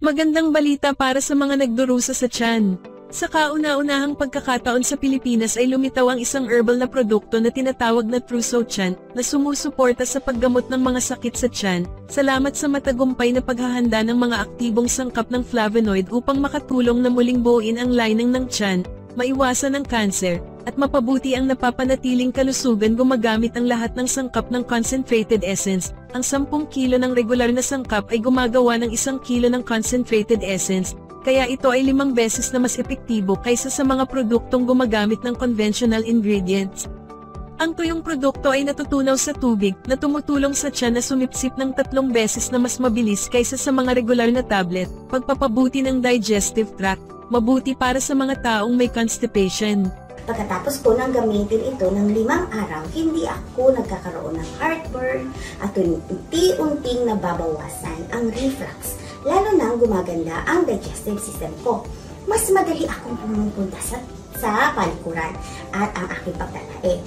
Magandang balita para sa mga nagdurusa sa tiyan. Sa kauna-unahang pagkakataon sa Pilipinas ay lumitaw ang isang herbal na produkto na tinatawag na Trusochan, na sumusuporta sa paggamot ng mga sakit sa tiyan, salamat sa matagumpay na paghahanda ng mga aktibong sangkap ng flavonoid upang makatulong na muling buuin ang lining ng tiyan, maiwasan ang kanser, at mapabuti ang napapanatiling kalusugan. Gumagamit ang lahat ng sangkap ng concentrated essence. Ang 10 kilo ng regular na sangkap ay gumagawa ng 1 kilo ng concentrated essence, kaya ito ay 5 beses na mas epektibo kaysa sa mga produktong gumagamit ng conventional ingredients. Ang tuyong produkto ay natutunaw sa tubig, na tumutulong sa tiyan na sumipsip ng 3 beses na mas mabilis kaysa sa mga regular na tablet. Pagpapabuti ng digestive tract, mabuti para sa mga taong may constipation. Pagkatapos ko nang gamitin ito ng 5 araw, hindi ako nagkakaroon ng heartburn at unti-unting nababawasan ang reflux, lalo nang gumaganda ang digestive system ko. Mas madali akong pumupunta sa palikuran at ang aking pagtatae.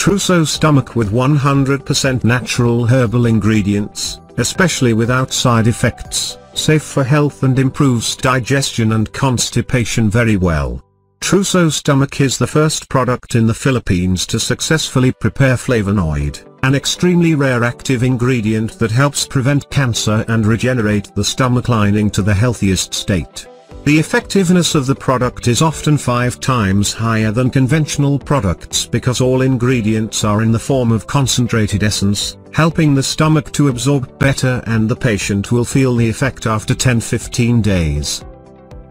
Truso Stomach with 100% natural herbal ingredients, especially without side effects, safe for health and improves digestion and constipation very well. Truso Stomach is the first product in the Philippines to successfully prepare flavonoid, an extremely rare active ingredient that helps prevent cancer and regenerate the stomach lining to the healthiest state. The effectiveness of the product is often 5 times higher than conventional products because all ingredients are in the form of concentrated essence, helping the stomach to absorb better, and the patient will feel the effect after 10-15 days.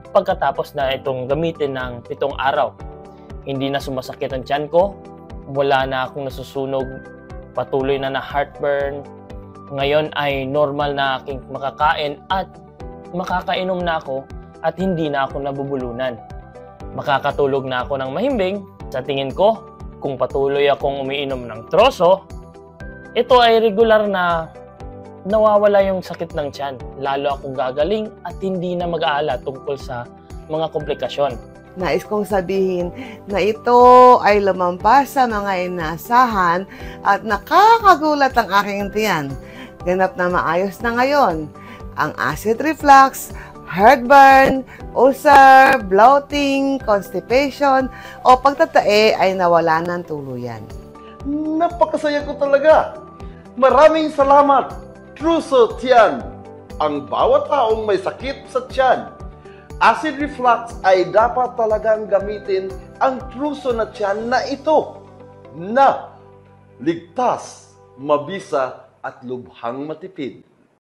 Pagkatapos na itong gamitin ng 7 araw, hindi na sumasakit ang tiyan ko, wala na akong nasusunog, patuloy na heartburn. Ngayon ay normal na aking makakain at makakainom na ako at hindi na ako nabubulunan. Makakatulog na ako ng mahimbing. Sa tingin ko, kung patuloy akong umiinom ng troso, ito ay regular na nawawala yung sakit ng tiyan. Lalo akong gagaling at hindi na mag-aala tungkol sa mga komplikasyon. Nais kong sabihin na ito ay lumampas sa mga inasahan at nakakagulat ang aking tiyan. Ganap na maayos na ngayon ang acid reflux, heartburn, ulcer, bloating, constipation o pagtatae ay nawala ng tuluyan. Napakasaya ko talaga! Maraming salamat! Truso Tiyan, ang bawat taong may sakit sa tiyan. Acid reflux ay dapat talagang gamitin ang Truso na tiyan na ito, na ligtas, mabisa at lubhang matipid.